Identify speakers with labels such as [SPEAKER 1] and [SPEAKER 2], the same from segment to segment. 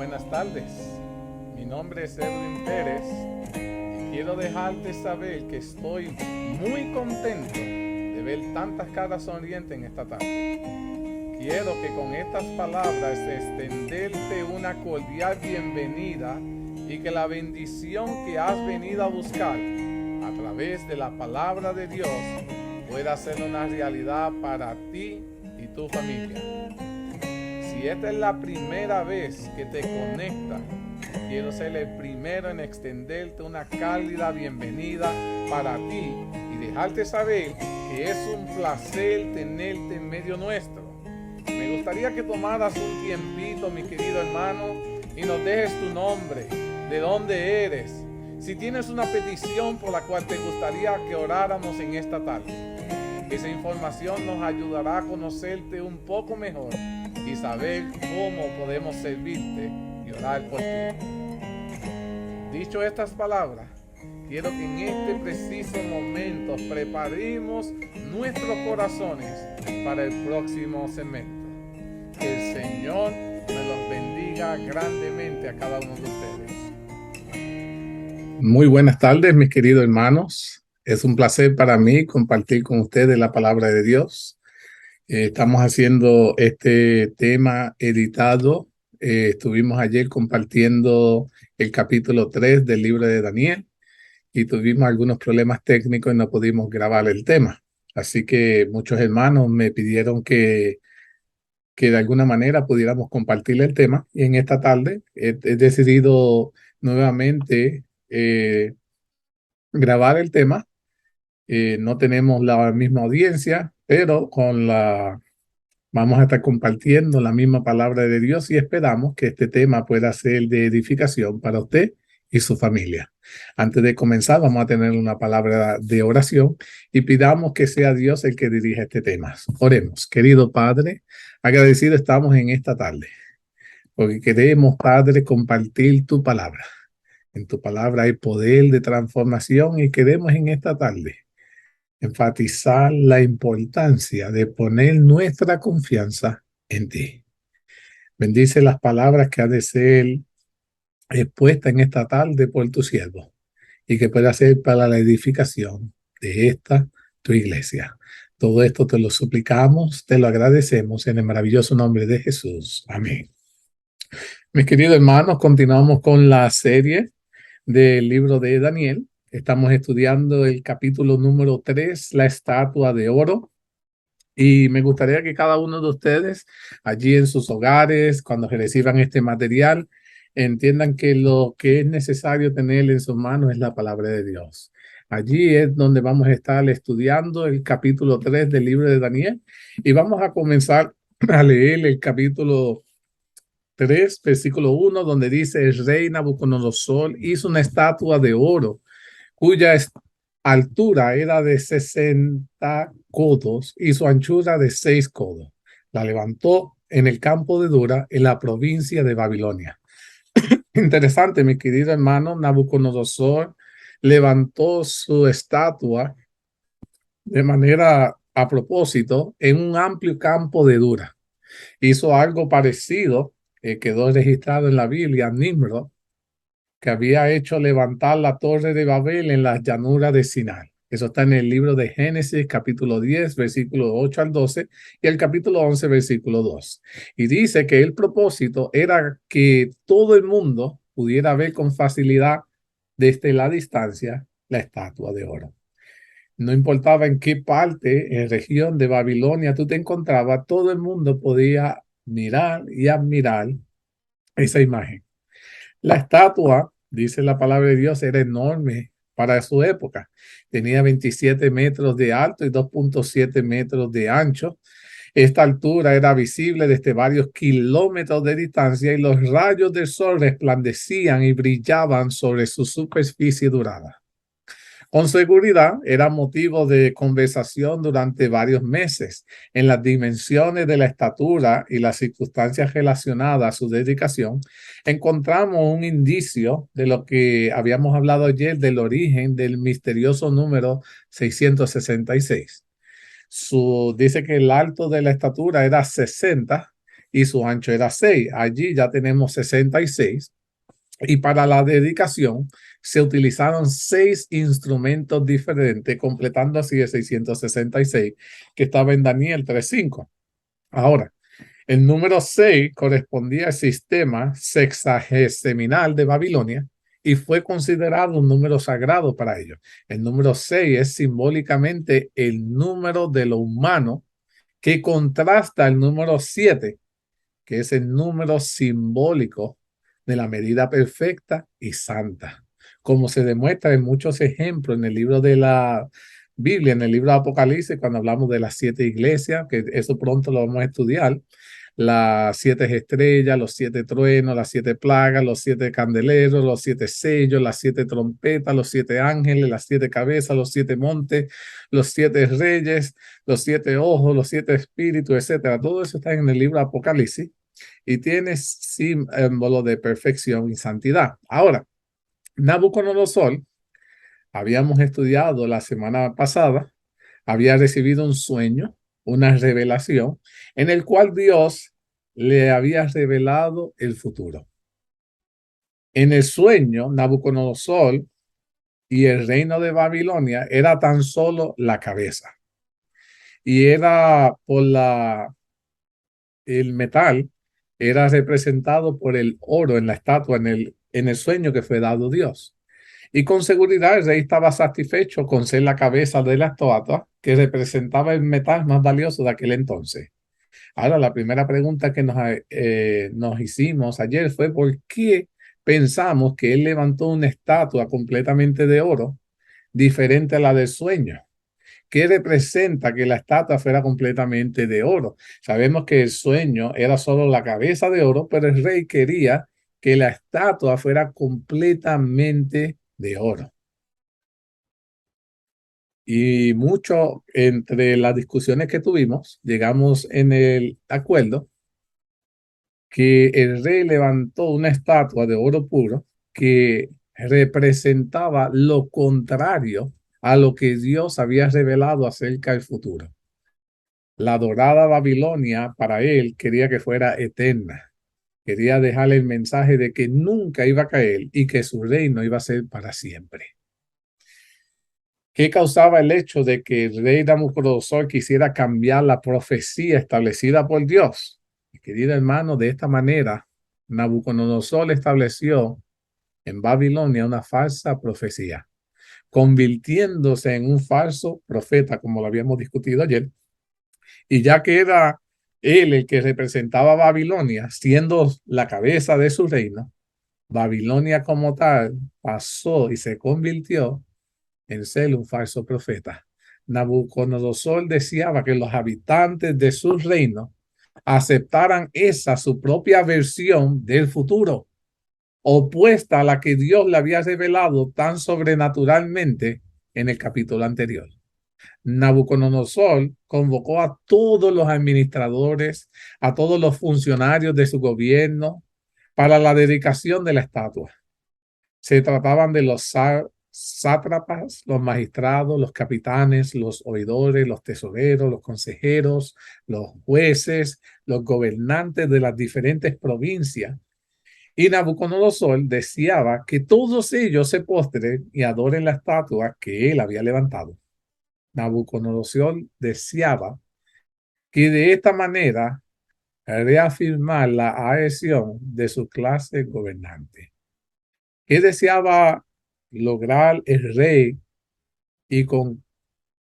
[SPEAKER 1] Buenas tardes, mi nombre es Edwin Pérez y quiero dejarte saber que estoy muy contento de ver tantas caras sonrientes en esta tarde. Quiero que con estas palabras extenderte una cordial bienvenida y que la bendición que has venido a buscar a través de la palabra de Dios pueda ser una realidad para ti y tu familia. Si esta es la primera vez que te conectas, quiero ser el primero en extenderte una cálida bienvenida para ti y dejarte saber que es un placer tenerte en medio nuestro. Me gustaría que tomaras un tiempito, mi querido hermano, y nos dejes tu nombre, de dónde eres, si tienes una petición por la cual te gustaría que oráramos en esta tarde. Esa información nos ayudará a conocerte un poco mejor y saber cómo podemos servirte y orar por ti. Dicho estas palabras, quiero que en este preciso momento preparemos nuestros corazones para el próximo segmento. Que el Señor me los bendiga grandemente a cada uno de ustedes. Muy buenas tardes, mis queridos hermanos. Es un placer para mí compartir con ustedes la palabra de Dios. Estamos haciendo este tema editado. Estuvimos ayer compartiendo el capítulo 3 del libro de Daniel y tuvimos algunos problemas técnicos y no pudimos grabar el tema. Así que muchos hermanos me pidieron que de alguna manera pudiéramos compartir el tema. Y en esta tarde he decidido nuevamente grabar el tema. No tenemos la misma audiencia, pero vamos a estar compartiendo la misma palabra de Dios y esperamos que este tema pueda ser de edificación para usted y su familia. Antes de comenzar, vamos a tener una palabra de oración y pidamos que sea Dios el que dirija este tema. Oremos. Querido Padre, agradecido estamos en esta tarde, porque queremos, Padre, compartir tu palabra. En tu palabra hay poder de transformación y queremos en esta tarde enfatizar la importancia de poner nuestra confianza en ti. Bendice las palabras que ha de ser expuestas en esta tarde por tu siervo y que pueda ser para la edificación de esta tu iglesia. Todo esto te lo suplicamos, te lo agradecemos en el maravilloso nombre de Jesús. Amén. Mis queridos hermanos, continuamos con la serie del libro de Daniel. Estamos estudiando el capítulo número 3, la estatua de oro. Y me gustaría que cada uno de ustedes, allí en sus hogares, cuando reciban este material, entiendan que lo que es necesario tener en sus manos es la palabra de Dios. Allí es donde vamos a estar estudiando el capítulo 3 del libro de Daniel. Y vamos a comenzar a leer el capítulo 3, versículo 1, donde dice: el rey Nabucodonosor hizo una estatua de oro cuya altura era de 60 codos y su anchura de 6 codos. La levantó en el campo de Dura, en la provincia de Babilonia. Interesante, mi querido hermano. Nabucodonosor levantó su estatua de manera a propósito en un amplio campo de Dura. Hizo algo parecido, quedó registrado en la Biblia, Nimrod, que había hecho levantar la torre de Babel en las llanuras de Sinai. Eso está en el libro de Génesis, capítulo 10, versículo 8 al 12, y el capítulo 11, versículo 2. Y dice que el propósito era que todo el mundo pudiera ver con facilidad desde la distancia la estatua de oro. No importaba en qué parte, en región de Babilonia tú te encontrabas, todo el mundo podía mirar y admirar esa imagen. La estatua, dice la palabra de Dios, era enorme para su época. Tenía 27 metros de alto y 2.7 metros de ancho. Esta altura era visible desde varios kilómetros de distancia y los rayos del sol resplandecían y brillaban sobre su superficie dorada. Con seguridad era motivo de conversación durante varios meses. En las dimensiones de la estatura y las circunstancias relacionadas a su dedicación, encontramos un indicio de lo que habíamos hablado ayer del origen del misterioso número 666. Dice que el alto de la estatura era 60 y su ancho era 6. Allí ya tenemos 66. Y para la dedicación se utilizaron 6 instrumentos diferentes, completando así el 666 que estaba en Daniel 3:5. Ahora, el número 6 correspondía al sistema sexageseminal de Babilonia y fue considerado un número sagrado para ellos. El número 6 es simbólicamente el número de lo humano que contrasta el número 7, que es el número simbólico de la medida perfecta y santa, como se demuestra en muchos ejemplos en el libro de la Biblia, en el libro de Apocalipsis, cuando hablamos de las 7 iglesias, que eso pronto lo vamos a estudiar, las 7 estrellas, los 7 truenos, las 7 plagas, los 7 candeleros, los 7 sellos, las 7 trompetas, los 7 ángeles, las 7 cabezas, los 7 montes, los 7 reyes, los 7 ojos, los 7 espíritus, etcétera. Todo eso está en el libro de Apocalipsis y tiene símbolo de perfección y santidad. Ahora, Nabucodonosor, habíamos estudiado la semana pasada, había recibido un sueño, una revelación, en el cual Dios le había revelado el futuro. En el sueño, Nabucodonosor y el reino de Babilonia era tan solo la cabeza. Y era por el metal, era representado por el oro en la estatua, en el sueño que fue dado Dios. Y con seguridad el rey estaba satisfecho con ser la cabeza de la estatua que representaba el metal más valioso de aquel entonces. Ahora, la primera pregunta que nos hicimos ayer fue ¿por qué pensamos que él levantó una estatua completamente de oro diferente a la del sueño? ¿Qué representa que la estatua fuera completamente de oro? Sabemos que el sueño era solo la cabeza de oro, pero el rey quería que la estatua fuera completamente de oro. Y mucho entre las discusiones que tuvimos, llegamos en el acuerdo que el rey levantó una estatua de oro puro que representaba lo contrario a lo que Dios había revelado acerca del futuro. La dorada Babilonia para él quería que fuera eterna. Quería dejarle el mensaje de que nunca iba a caer y que su reino iba a ser para siempre. ¿Qué causaba el hecho de que el rey Nabucodonosor quisiera cambiar la profecía establecida por Dios? Querido hermano, de esta manera, Nabucodonosor estableció en Babilonia una falsa profecía, convirtiéndose en un falso profeta, como lo habíamos discutido ayer. Y ya que era él el que representaba a Babilonia, siendo la cabeza de su reino, Babilonia como tal pasó y se convirtió en ser un falso profeta. Nabucodonosor deseaba que los habitantes de su reino aceptaran esa su propia versión del futuro, opuesta a la que Dios le había revelado tan sobrenaturalmente en el capítulo anterior. Nabucodonosor convocó a todos los administradores, a todos los funcionarios de su gobierno para la dedicación de la estatua. Se trataban de los sátrapas, los magistrados, los capitanes, los oidores, los tesoreros, los consejeros, los jueces, los gobernantes de las diferentes provincias. Y Nabucodonosor deseaba que todos ellos se postren y adoren la estatua que él había levantado. Nabucodonosor deseaba que de esta manera reafirmar la adhesión de su clase gobernante. ¿Qué deseaba lograr el rey y con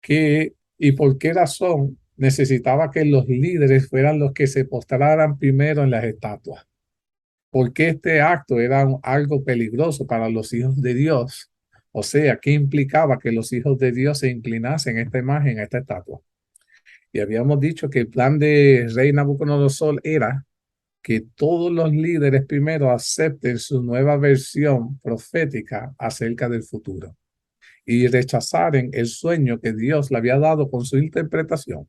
[SPEAKER 1] qué y por qué razón necesitaba que los líderes fueran los que se postraran primero en las estatuas? Porque este acto era algo peligroso para los hijos de Dios. O sea, ¿qué implicaba que los hijos de Dios se inclinasen a esta imagen, a esta estatua? Y habíamos dicho que el plan de rey Nabucodonosor era que todos los líderes primero acepten su nueva versión profética acerca del futuro y rechazaren el sueño que Dios le había dado con su interpretación,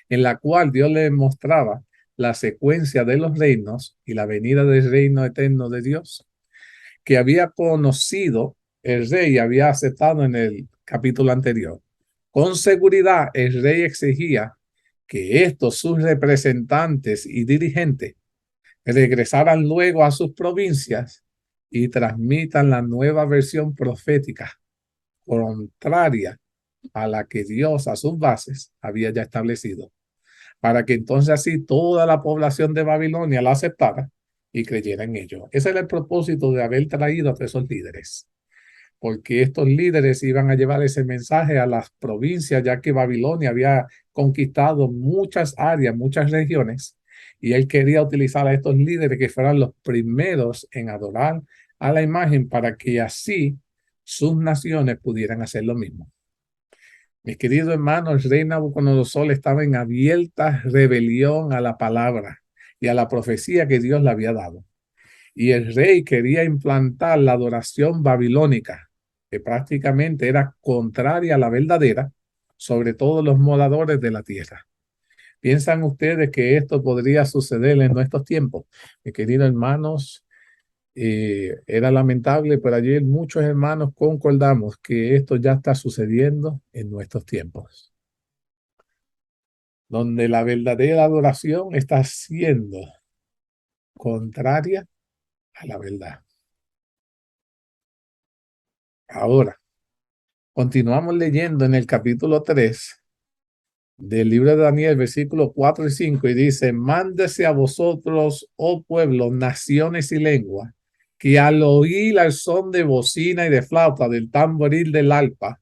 [SPEAKER 1] en la cual Dios le mostraba la secuencia de los reinos y la venida del reino eterno de Dios, que había conocido el rey y había aceptado en el capítulo anterior. Con seguridad, el rey exigía que estos sus representantes y dirigentes regresaran luego a sus provincias y transmitan la nueva versión profética, contraria a la que Dios a sus bases había ya establecido, para que entonces así toda la población de Babilonia la aceptara y creyera en ello. Ese era el propósito de haber traído a esos líderes, porque estos líderes iban a llevar ese mensaje a las provincias, ya que Babilonia había conquistado muchas áreas, muchas regiones, y él quería utilizar a estos líderes que fueran los primeros en adorar a la imagen para que así sus naciones pudieran hacer lo mismo. Mis queridos hermanos, el rey Nabucodonosor estaba en abierta rebelión a la palabra y a la profecía que Dios le había dado. Y el rey quería implantar la adoración babilónica, que prácticamente era contraria a la verdadera, sobre todo los moradores de la tierra. ¿Piensan ustedes que esto podría suceder en nuestros tiempos? Mis queridos hermanos, era lamentable, pero ayer muchos hermanos concordamos que esto ya está sucediendo en nuestros tiempos, donde la verdadera adoración está siendo contraria a la verdad. Ahora, continuamos leyendo en el capítulo 3 del libro de Daniel, versículos 4 y 5, y dice: mándese a vosotros, oh pueblos, naciones y lenguas, que al oír al son de bocina y de flauta, del tamboril, del arpa,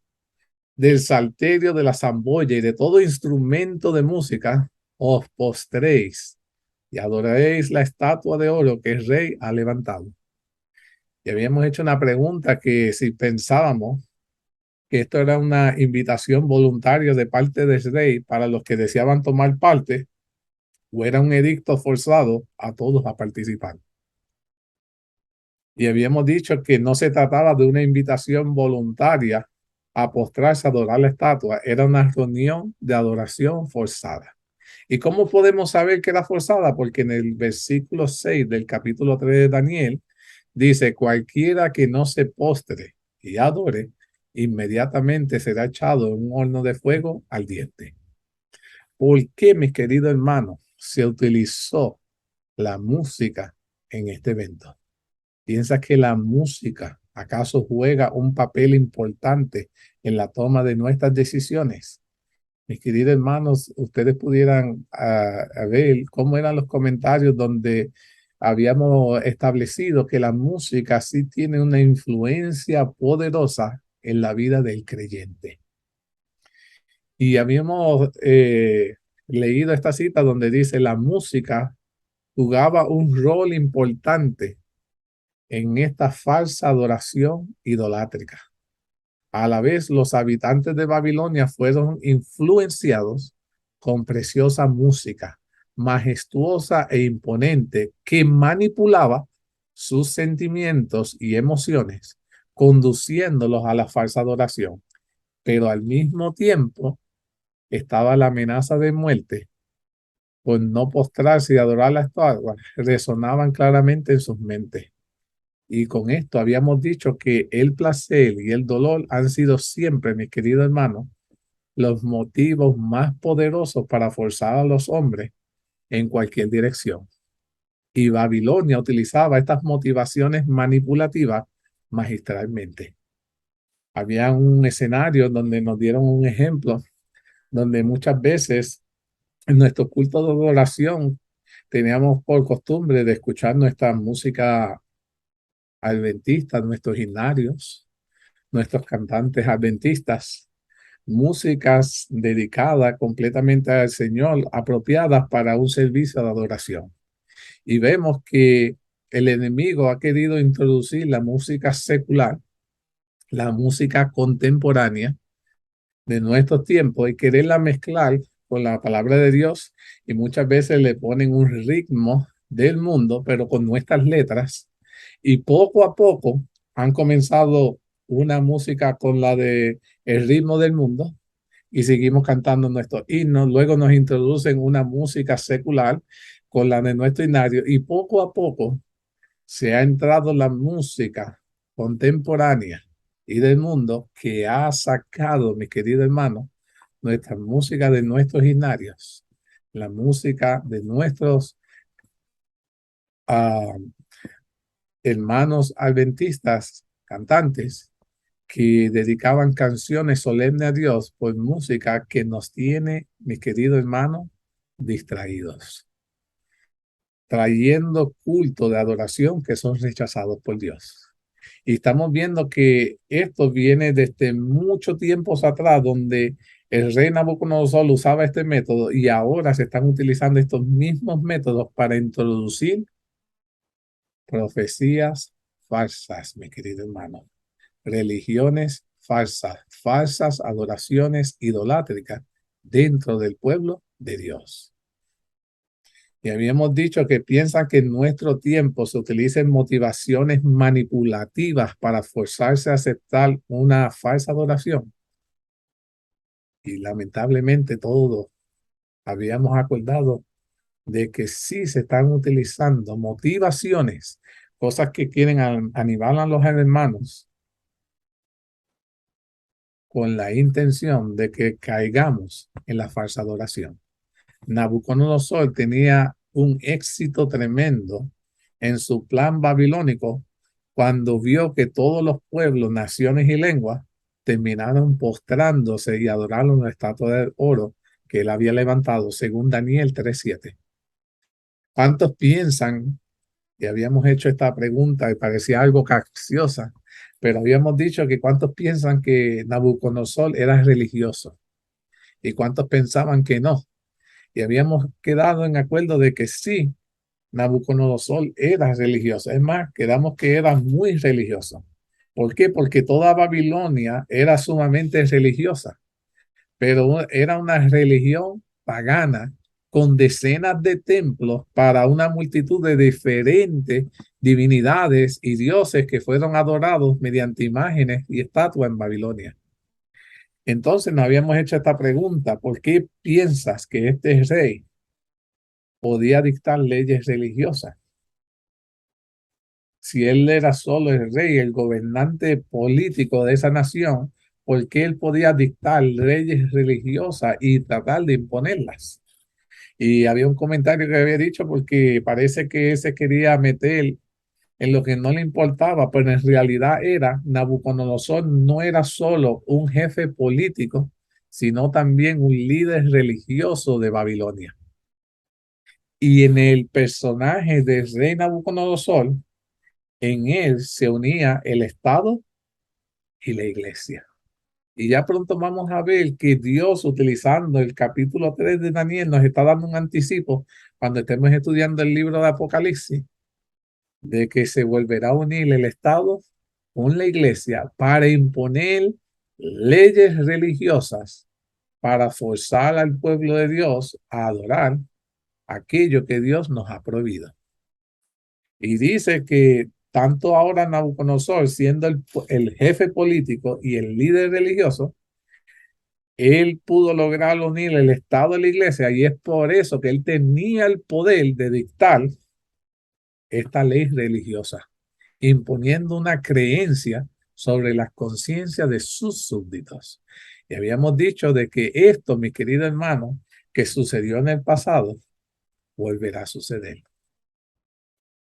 [SPEAKER 1] del salterio, de la zamboya y de todo instrumento de música, os postréis y adoraréis la estatua de oro que el rey ha levantado. Y habíamos hecho una pregunta que si pensábamos que esto era una invitación voluntaria de parte del rey para los que deseaban tomar parte, o era un edicto forzado a todos a participar. Y habíamos dicho que no se trataba de una invitación voluntaria a postrarse a adorar la estatua, era una reunión de adoración forzada. ¿Y cómo podemos saber que era forzada? Porque en el versículo 6 del capítulo 3 de Daniel dice: cualquiera que no se postre y adore, inmediatamente será echado en un horno de fuego ardiente. ¿Por qué, mis queridos hermanos, se utilizó la música en este evento? ¿Piensa que la música acaso juega un papel importante en la toma de nuestras decisiones? Mis queridos hermanos, ustedes pudieran ver cómo eran los comentarios donde habíamos establecido que la música sí tiene una influencia poderosa en la vida del creyente. Y habíamos leído esta cita donde dice: la música jugaba un rol importante en esta falsa adoración idolátrica. A la vez, los habitantes de Babilonia fueron influenciados con preciosa música, majestuosa e imponente, que manipulaba sus sentimientos y emociones, conduciéndolos a la falsa adoración. Pero al mismo tiempo estaba la amenaza de muerte por no postrarse y adorar la estatua, resonaban claramente en sus mentes. Y con esto habíamos dicho que el placer y el dolor han sido siempre, mis queridos hermanos, los motivos más poderosos para forzar a los hombres en cualquier dirección. Y Babilonia utilizaba estas motivaciones manipulativas magistralmente. Había un escenario donde nos dieron un ejemplo, donde muchas veces en nuestro culto de adoración teníamos por costumbre de escuchar nuestra música adventista, nuestros himnarios, nuestros cantantes adventistas, músicas dedicadas completamente al Señor, apropiadas para un servicio de adoración. Y vemos que el enemigo ha querido introducir la música secular, la música contemporánea de nuestros tiempos, y quererla mezclar con la palabra de Dios, y muchas veces le ponen un ritmo del mundo, pero con nuestras letras, y poco a poco han comenzado una música con la de el ritmo del mundo y seguimos cantando nuestros himnos. Luego nos introducen una música secular con la de nuestro himnario, y poco a poco se ha entrado la música contemporánea y del mundo, que ha sacado, mis queridos hermanos, nuestra música de nuestros himnarios la música de nuestros ah, hermanos adventistas, cantantes, que dedicaban canciones solemnes a Dios por música que nos tiene, mis queridos hermanos, distraídos, trayendo culto de adoración que son rechazados por Dios. Y estamos viendo que esto viene desde mucho tiempos atrás, donde el rey Nabucodonosor usaba este método y ahora se están utilizando estos mismos métodos para introducir profecías falsas, mi querido hermano, religiones falsas, falsas adoraciones idolátricas dentro del pueblo de Dios. Y habíamos dicho que piensan que en nuestro tiempo se utilicen motivaciones manipulativas para forzarse a aceptar una falsa adoración. Y lamentablemente todos habíamos acordado de que sí se están utilizando motivaciones, cosas que quieren animar a los hermanos con la intención de que caigamos en la falsa adoración. Nabucodonosor tenía un éxito tremendo en su plan babilónico cuando vio que todos los pueblos, naciones y lenguas terminaron postrándose y adorando una estatua de oro que él había levantado, según Daniel 3:7. ¿Cuántos piensan? Y habíamos hecho esta pregunta y parecía algo capciosa, pero habíamos dicho que cuántos piensan que Nabucodonosor era religioso y cuántos pensaban que no. Y habíamos quedado en acuerdo de que sí, Nabucodonosor era religioso. Es más, quedamos que era muy religioso. ¿Por qué? Porque toda Babilonia era sumamente religiosa, pero era una religión pagana con decenas de templos para una multitud de diferentes divinidades y dioses que fueron adorados mediante imágenes y estatuas en Babilonia. Entonces nos habíamos hecho esta pregunta: ¿por qué piensas que este rey podía dictar leyes religiosas? Si él era solo el rey, el gobernante político de esa nación, ¿por qué él podía dictar leyes religiosas y tratar de imponerlas? Y había un comentario que había dicho porque parece que se quería meter en lo que no le importaba, pero en realidad era Nabucodonosor no era solo un jefe político, sino también un líder religioso de Babilonia. Y en el personaje del rey Nabucodonosor, en él se unía el Estado y la iglesia. Y ya pronto vamos a ver que Dios, utilizando el capítulo 3 de Daniel, nos está dando un anticipo cuando estemos estudiando el libro de Apocalipsis, de que se volverá a unir el Estado con la iglesia para imponer leyes religiosas para forzar al pueblo de Dios a adorar aquello que Dios nos ha prohibido. Y dice que tanto ahora Nabucodonosor, siendo el jefe político y el líder religioso, él pudo lograr unir el Estado y la iglesia, y es por eso que él tenía el poder de dictar esta ley religiosa, imponiendo una creencia sobre las conciencias de sus súbditos. Y habíamos dicho de que esto, mi querido hermano, que sucedió en el pasado, volverá a suceder.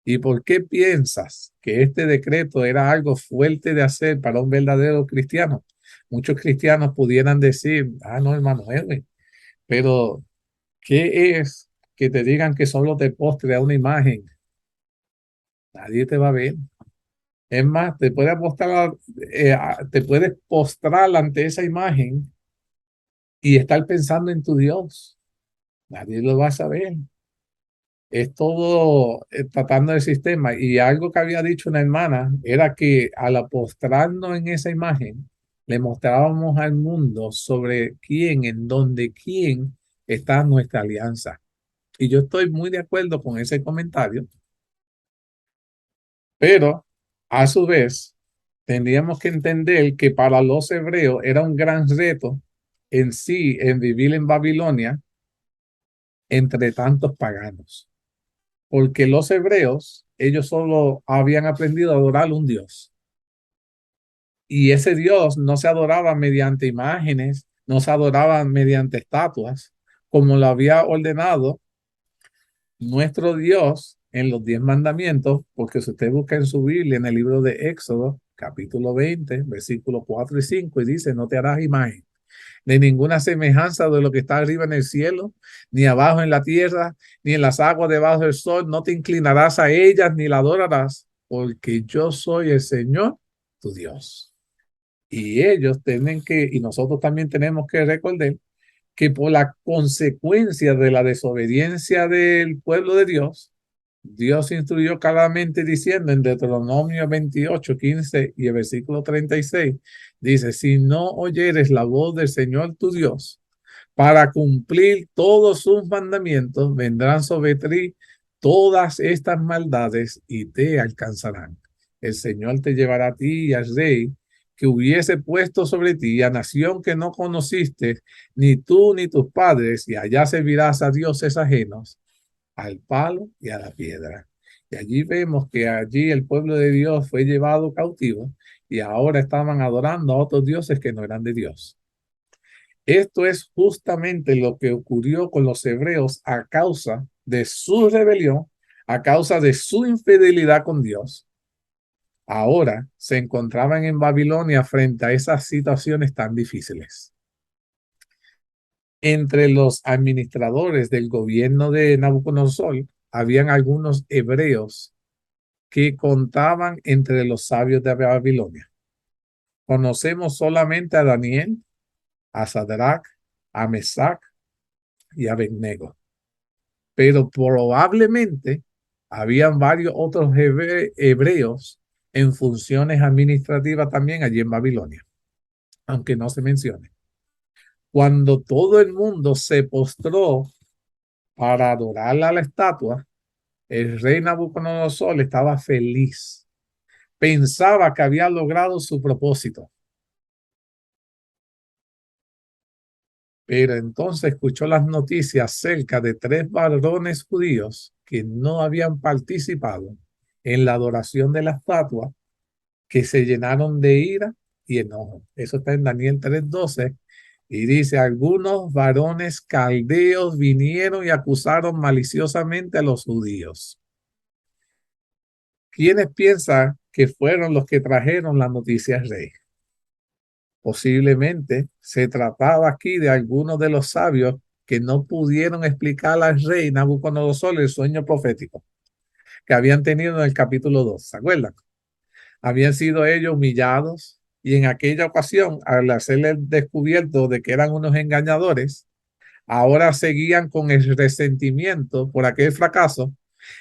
[SPEAKER 1] ¿Y por qué piensas que este decreto era algo fuerte de hacer para un verdadero cristiano? Muchos cristianos pudieran decir: ah, no, hermano Edwin, pero ¿qué es que te digan que solo te postre a una imagen? Nadie te va a ver. Es más, te puedes postrar ante esa imagen y estar pensando en tu Dios. Nadie lo va a saber. Es todo tratando el sistema. Y algo que había dicho una hermana era que al apostrarnos en esa imagen, le mostrábamos al mundo sobre quién, en dónde, quién está nuestra alianza. Y yo estoy muy de acuerdo con ese comentario, pero a su vez tendríamos que entender que para los hebreos era un gran reto en sí, en vivir en Babilonia entre tantos paganos, porque los hebreos, ellos solo habían aprendido a adorar a un Dios. Y ese Dios no se adoraba mediante imágenes, no se adoraba mediante estatuas, como lo había ordenado nuestro Dios en los 10 mandamientos, porque si usted busca en su Biblia, en el libro de Éxodo, capítulo 20, versículos 4 y 5, y dice, no te harás imagen de ninguna semejanza de lo que está arriba en el cielo, ni abajo en la tierra, ni en las aguas debajo del sol, no te inclinarás a ellas, ni la adorarás, porque yo soy el Señor, tu Dios. Y ellos tienen que, y nosotros también tenemos que recordar que por la consecuencia de la desobediencia del pueblo de Dios, Dios instruyó claramente diciendo en Deuteronomio 28, 15 y el versículo 36, dice, si no oyeres la voz del Señor tu Dios para cumplir todos sus mandamientos, vendrán sobre ti todas estas maldades y te alcanzarán. El Señor te llevará a ti y al rey que hubiese puesto sobre ti, a nación que no conociste, ni tú ni tus padres, y allá servirás a dioses ajenos, al palo y a la piedra. Y allí vemos que allí el pueblo de Dios fue llevado cautivo y ahora estaban adorando a otros dioses que no eran de Dios. Esto es justamente lo que ocurrió con los hebreos a causa de su rebelión, a causa de su infidelidad con Dios. Ahora se encontraban en Babilonia frente a esas situaciones tan difíciles. Entre los administradores del gobierno de Nabucodonosor, habían algunos hebreos que contaban entre los sabios de Babilonia. Conocemos solamente a Daniel, a Sadrach, a Mesac y a Abednego, pero probablemente habían varios otros hebreos en funciones administrativas también allí en Babilonia, aunque no se mencione. Cuando todo el mundo se postró para adorar a la estatua, el rey Nabucodonosor estaba feliz. Pensaba que había logrado su propósito. Pero entonces escuchó las noticias acerca de 3 varones judíos que no habían participado en la adoración de la estatua, que se llenaron de ira y enojo. Eso está en Daniel 3:12. Y dice, algunos varones caldeos vinieron y acusaron maliciosamente a los judíos. ¿Quiénes piensan que fueron los que trajeron la noticia al rey? Posiblemente se trataba aquí de algunos de los sabios que no pudieron explicar al rey Nabucodonosor el sueño profético que habían tenido en el capítulo 2. ¿Se acuerdan? Habían sido ellos humillados y en aquella ocasión, al hacerle descubierto de que eran unos engañadores, ahora seguían con el resentimiento por aquel fracaso,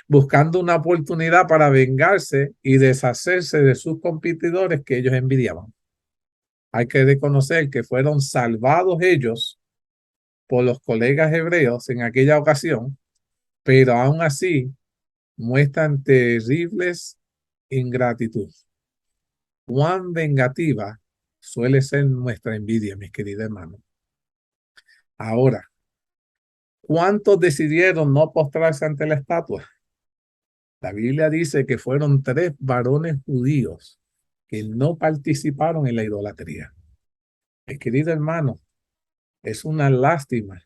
[SPEAKER 1] buscando una oportunidad para vengarse y deshacerse de sus competidores que ellos envidiaban. Hay que reconocer que fueron salvados ellos por los colegas hebreos en aquella ocasión, pero aún así muestran terribles ingratitud. Cuán vengativa suele ser nuestra envidia, mis queridos hermanos. Ahora, ¿cuántos decidieron no postrarse ante la estatua? La Biblia dice que fueron 3 varones judíos que no participaron en la idolatría. Mis queridos hermanos, es una lástima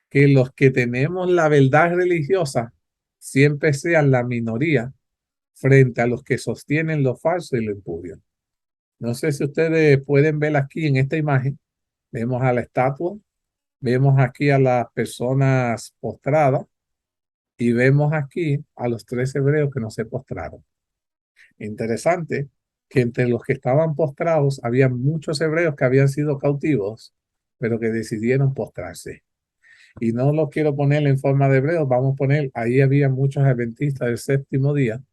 [SPEAKER 1] que los que tenemos la verdad religiosa siempre sean la minoría frente a los que sostienen lo falso y lo impurio. No sé si ustedes pueden ver aquí en esta imagen, vemos a la estatua, vemos aquí a las personas postradas y vemos aquí a los 3 hebreos que no se postraron. Interesante que entre los que estaban postrados había muchos hebreos que habían sido cautivos, pero que decidieron postrarse. Y no lo quiero poner en forma de hebreos, vamos a poner, ahí había muchos adventistas del séptimo día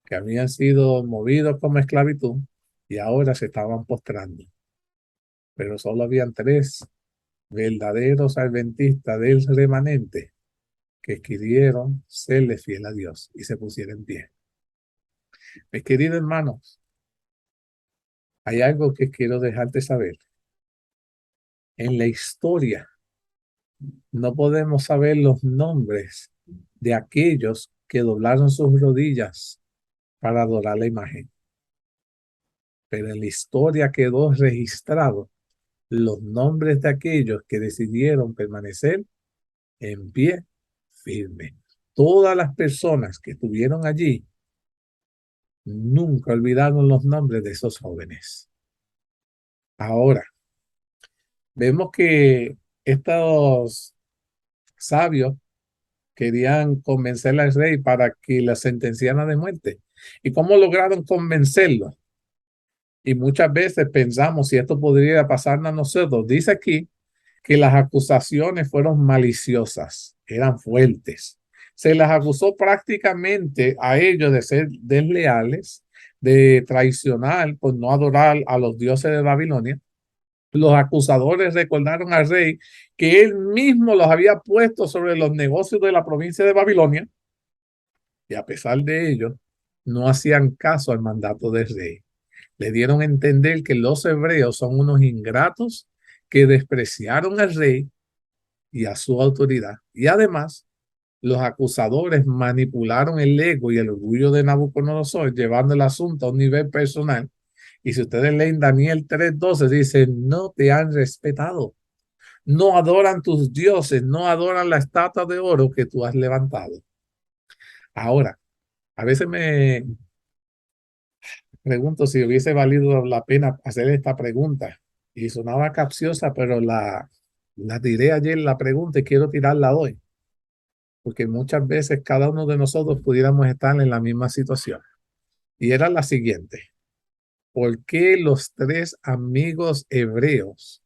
[SPEAKER 1] que habían sido movidos como esclavitud y ahora se estaban postrando. Pero solo habían 3 verdaderos adventistas del remanente que quisieron serle fiel a Dios y se pusieron en pie. Mis queridos hermanos, hay algo que quiero dejarte saber. En la historia no podemos saber los nombres de aquellos que doblaron sus rodillas para adorar la imagen. Pero en la historia quedó registrado los nombres de aquellos que decidieron permanecer en pie firme. Todas las personas que estuvieron allí nunca olvidaron los nombres de esos jóvenes. Ahora, vemos que estos sabios querían convencer al rey para que la sentenciara de muerte. ¿Y cómo lograron convencerlo? Y muchas veces pensamos si esto podría pasarnos a nosotros. Dice aquí que las acusaciones fueron maliciosas, eran fuertes. Se las acusó prácticamente a ellos de ser desleales, de traicionar por no adorar a los dioses de Babilonia. Los acusadores recordaron al rey que él mismo los había puesto sobre los negocios de la provincia de Babilonia y a pesar de ello no hacían caso al mandato del rey. Le dieron a entender que los hebreos son unos ingratos que despreciaron al rey y a su autoridad. Y además, los acusadores manipularon el ego y el orgullo de Nabucodonosor, llevando el asunto a un nivel personal. Y si ustedes leen Daniel 3:12, dice, no te han respetado, no adoran tus dioses, no adoran la estatua de oro que tú has levantado. Ahora, a veces me pregunto si hubiese valido la pena hacer esta pregunta. Y sonaba capciosa, pero la tiré ayer la pregunta y quiero tirarla hoy. Porque muchas veces cada uno de nosotros pudiéramos estar en la misma situación. Y era la siguiente. ¿Por qué los tres amigos hebreos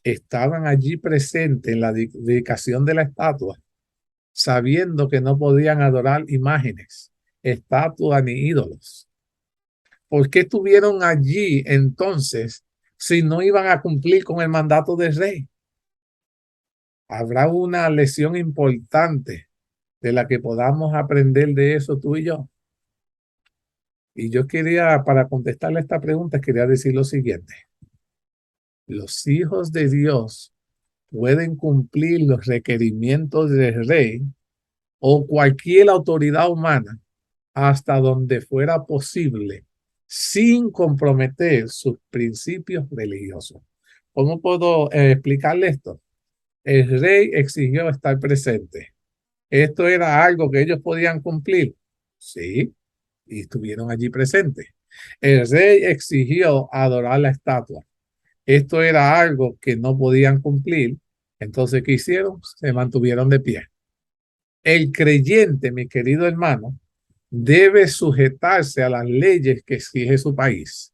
[SPEAKER 1] estaban allí presentes en la dedicación de la estatua, sabiendo que no podían adorar imágenes, estatuas ni ídolos? ¿Por qué estuvieron allí entonces si no iban a cumplir con el mandato del rey? Habrá una lección importante de la que podamos aprender de eso tú y yo. Y yo quería, para contestarle esta pregunta, quería decir lo siguiente. Los hijos de Dios pueden cumplir los requerimientos del rey o cualquier autoridad humana hasta donde fuera posible, sin comprometer sus principios religiosos. ¿Cómo puedo explicarle esto? El rey exigió estar presente. ¿Esto era algo que ellos podían cumplir? Sí, y estuvieron allí presentes. El rey exigió adorar la estatua. Esto era algo que no podían cumplir. Entonces, ¿qué hicieron? Se mantuvieron de pie. El creyente, mi querido hermano, debe sujetarse a las leyes que exige su país.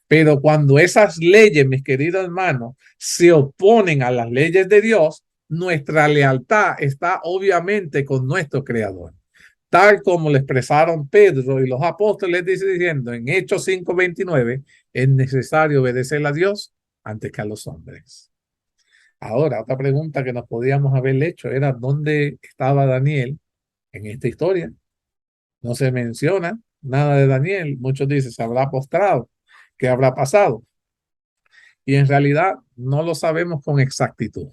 [SPEAKER 1] Pero cuando esas leyes, mis queridos hermanos, se oponen a las leyes de Dios, nuestra lealtad está obviamente con nuestro Creador. Tal como le expresaron Pedro y los apóstoles diciendo en Hechos 5:29, es necesario obedecer a Dios antes que a los hombres. Ahora, otra pregunta que nos podíamos haber hecho era ¿dónde estaba Daniel en esta historia? No se menciona nada de Daniel. Muchos dicen, se habrá postrado. ¿Qué habrá pasado? Y en realidad no lo sabemos con exactitud.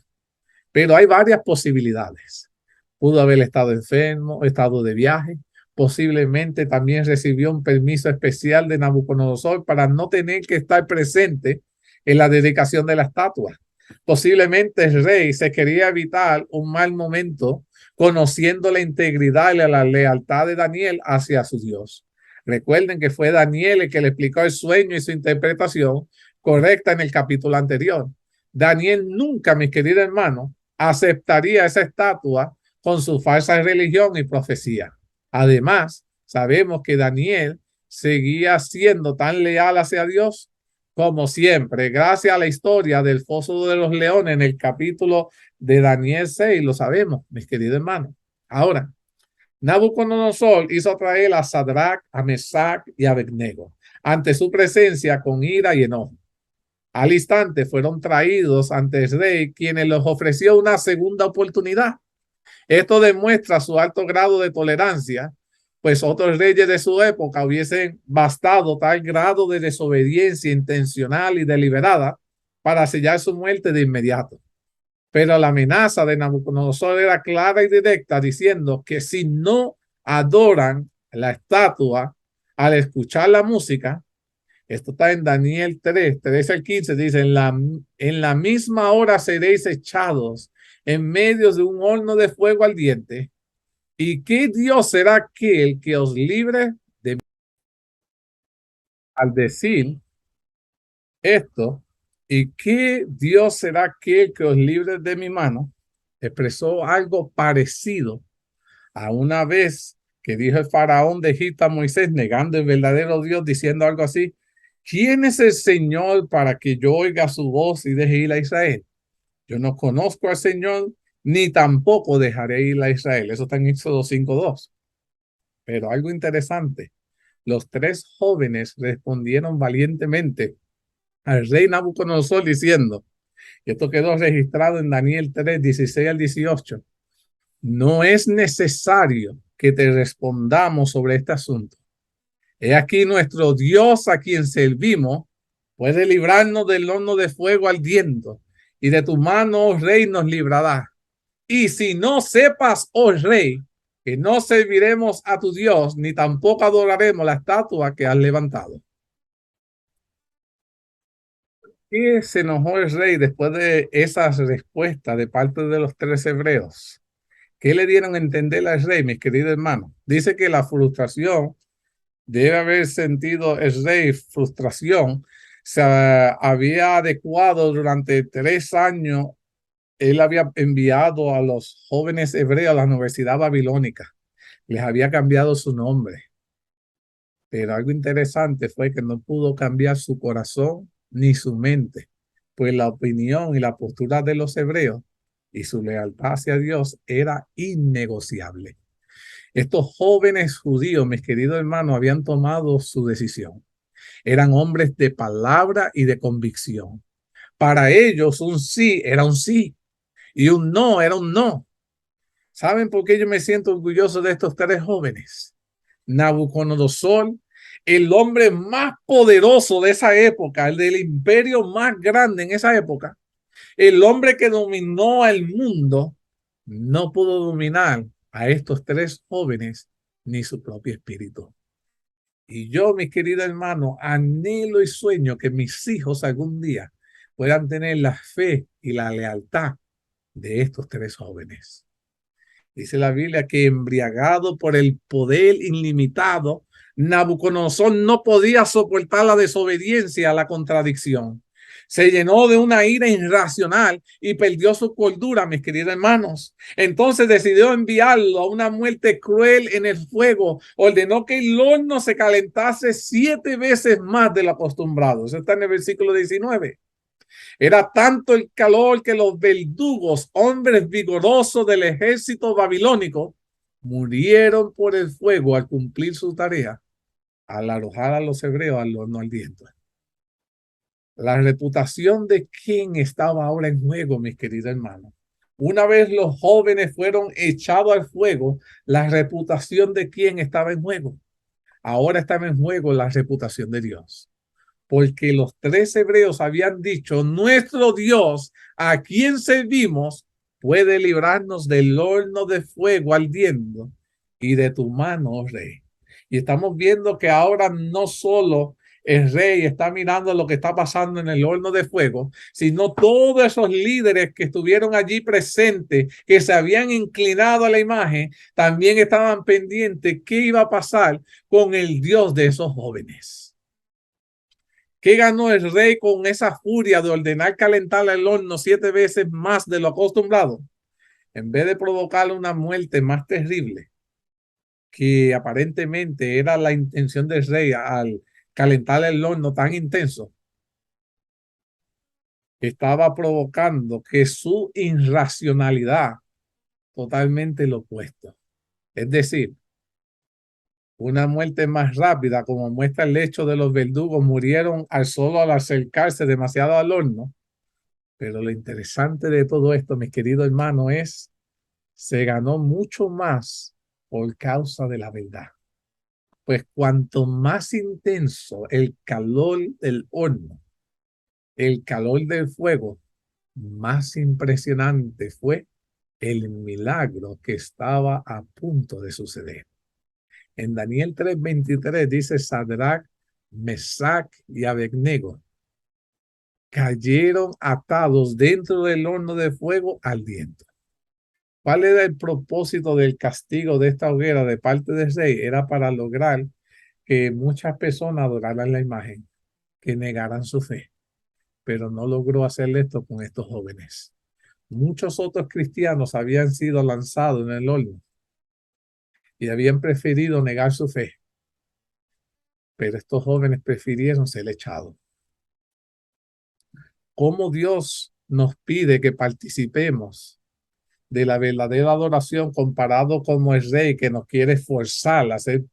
[SPEAKER 1] Pero hay varias posibilidades. Pudo haber estado enfermo, estado de viaje. Posiblemente también recibió un permiso especial de Nabucodonosor para no tener que estar presente en la dedicación de la estatua. Posiblemente el rey se quería evitar un mal momento conociendo la integridad y la lealtad de Daniel hacia su Dios. Recuerden que fue Daniel el que le explicó el sueño y su interpretación correcta en el capítulo anterior. Daniel nunca, mis queridos hermanos, aceptaría esa estatua con su falsa religión y profecía. Además, sabemos que Daniel seguía siendo tan leal hacia Dios como siempre, gracias a la historia del foso de los leones en el capítulo de Daniel 6, lo sabemos, mis queridos hermanos. Ahora, Nabucodonosor hizo traer a Sadrach, a Mesach y a Abednego ante su presencia con ira y enojo. Al instante fueron traídos ante el rey, quienes les ofreció una segunda oportunidad. Esto demuestra su alto grado de tolerancia, pues otros reyes de su época hubiesen bastado tal grado de desobediencia intencional y deliberada para sellar su muerte de inmediato. Pero la amenaza de Nabucodonosor era clara y directa, diciendo que si no adoran la estatua al escuchar la música, esto está en Daniel 3, 13 al 15, dice, en la misma hora seréis echados en medio de un horno de fuego ardiente? ¿Y qué Dios será aquel que os libre de mí? Al decir esto, ¿y qué Dios será aquel que os libre de mi mano? Expresó algo parecido a una vez que dijo el faraón de Egipto a Moisés, negando el verdadero Dios, diciendo algo así: ¿quién es el Señor para que yo oiga su voz y deje ir a Israel? Yo no conozco al Señor, ni tampoco dejaré ir a Israel. Eso está en Éxodo 5:2. Pero algo interesante, los tres jóvenes respondieron valientemente al rey Nabucodonosor diciendo, y esto quedó registrado en Daniel 3:16 al 18: no es necesario que te respondamos sobre este asunto. He aquí nuestro Dios a quien servimos puede librarnos del horno de fuego ardiendo, y de tu mano, oh rey, nos librará. Y si no sepas, oh rey, que no serviremos a tu Dios, ni tampoco adoraremos la estatua que has levantado. ¿Qué se enojó el rey después de esas respuestas de parte de los tres hebreos? ¿Qué le dieron a entender al rey, mis queridos hermanos? Dice que la frustración, debe haber sentido el rey frustración, se había adecuado durante 3 años. Él había enviado a los jóvenes hebreos a la Universidad Babilónica, les había cambiado su nombre, pero algo interesante fue que no pudo cambiar su corazón ni su mente, pues la opinión y la postura de los hebreos y su lealtad hacia Dios era innegociable. Estos jóvenes judíos, mis queridos hermanos, habían tomado su decisión. Eran hombres de palabra y de convicción. Para ellos un sí era un sí y un no era un no. ¿Saben por qué yo me siento orgulloso de estos tres jóvenes? Nabucodonosor, el hombre más poderoso de esa época, el del imperio más grande en esa época, el hombre que dominó al mundo, no pudo dominar a estos tres jóvenes ni su propio espíritu. Y yo, mis queridos hermanos, anhelo y sueño que mis hijos algún día puedan tener la fe y la lealtad de estos tres jóvenes. Dice la Biblia que embriagado por el poder ilimitado, Nabucodonosor no podía soportar la desobediencia a la contradicción. Se llenó de una ira irracional y perdió su cordura, mis queridos hermanos. Entonces decidió enviarlo a una muerte cruel en el fuego. Ordenó que el horno se calentase 7 veces más de lo acostumbrado. Eso está en el versículo 19. Era tanto el calor que los verdugos, hombres vigorosos del ejército babilónico, murieron por el fuego al cumplir su tarea, al arrojar a los hebreos al horno ardiente. La reputación de quién estaba ahora en juego, mis queridos hermanos. Una vez los jóvenes fueron echados al fuego, la reputación de quién estaba en juego. Ahora estaba en juego la reputación de Dios, porque los tres hebreos habían dicho, nuestro Dios, a quien servimos, puede librarnos del horno de fuego ardiendo y de tu mano, oh rey. Y estamos viendo que ahora no solo el rey está mirando lo que está pasando en el horno de fuego, sino todos esos líderes que estuvieron allí presentes, que se habían inclinado a la imagen, también estaban pendientes qué iba a pasar con el Dios de esos jóvenes. ¿Qué ganó el rey con esa furia de ordenar calentar el horno 7 veces más de lo acostumbrado? En vez de provocarle una muerte más terrible, que aparentemente era la intención del rey al calentar el horno tan intenso, estaba provocando que su irracionalidad totalmente lo opuesto. Es decir, una muerte más rápida, como muestra el hecho de los verdugos murieron al acercarse demasiado al horno. Pero lo interesante de todo esto, mis queridos hermanos, es se ganó mucho más por causa de la verdad. Pues cuanto más intenso el calor del horno, el calor del fuego, más impresionante fue el milagro que estaba a punto de suceder. En Daniel 3:23 dice Sadrach, Mesach y Abednego cayeron atados dentro del horno de fuego ardiente. ¿Cuál era el propósito del castigo de esta hoguera de parte del rey? Era para lograr que muchas personas adoraran la imagen, que negaran su fe, pero no logró hacer esto con estos jóvenes. Muchos otros cristianos habían sido lanzados en el horno y habían preferido negar su fe, pero estos jóvenes prefirieron ser echados. ¿Cómo Dios nos pide que participemos de la verdadera adoración comparado como el rey que nos quiere forzar a hacer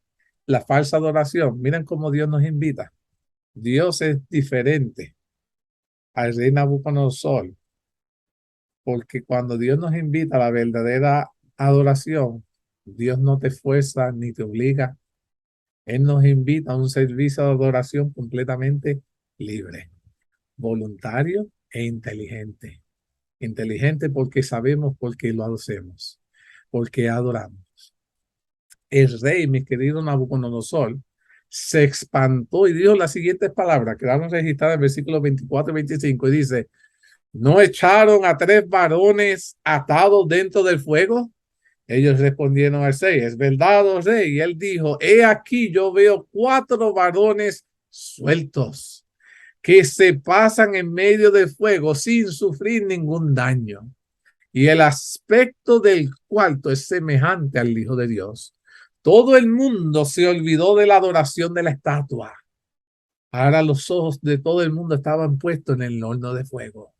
[SPEAKER 1] la falsa adoración? Miren cómo Dios nos invita. Dios es diferente al rey Nabucodonosor, porque cuando Dios nos invita a la verdadera adoración, Dios no te fuerza ni te obliga. Él nos invita a un servicio de adoración completamente libre, voluntario e inteligente. Inteligente porque sabemos por qué lo hacemos, porque adoramos. El rey, mi querido Nabucodonosor, se espantó y dijo las siguientes palabras, quedaron registradas en versículos 24 y 25, y dice: ¿no echaron a 3 varones atados dentro del fuego? Ellos respondieron al rey: es verdad, oh rey. Y él dijo: he aquí, yo veo 4 varones sueltos que se pasan en medio del fuego sin sufrir ningún daño. Y el aspecto del cuarto es semejante al Hijo de Dios. Todo el mundo se olvidó de la adoración de la estatua. Ahora los ojos de todo el mundo estaban puestos en el horno de fuego.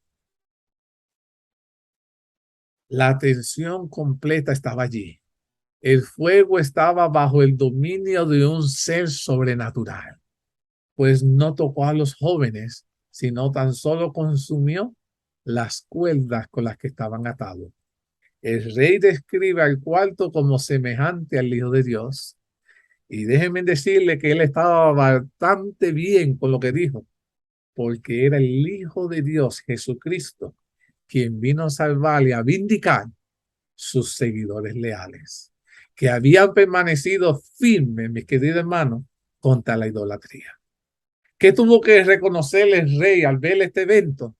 [SPEAKER 1] La atención completa estaba allí. El fuego estaba bajo el dominio de un ser sobrenatural, pues no tocó a los jóvenes, sino tan solo consumió las cuerdas con las que estaban atados. El rey describe al cuarto como semejante al Hijo de Dios. Y déjenme decirle que él estaba bastante bien con lo que dijo, porque era el Hijo de Dios, Jesucristo, quien vino a salvar y a vindicar sus seguidores leales, que habían permanecido firmes, mis queridos hermanos, contra la idolatría. ¿Qué tuvo que reconocer el rey al ver este evento?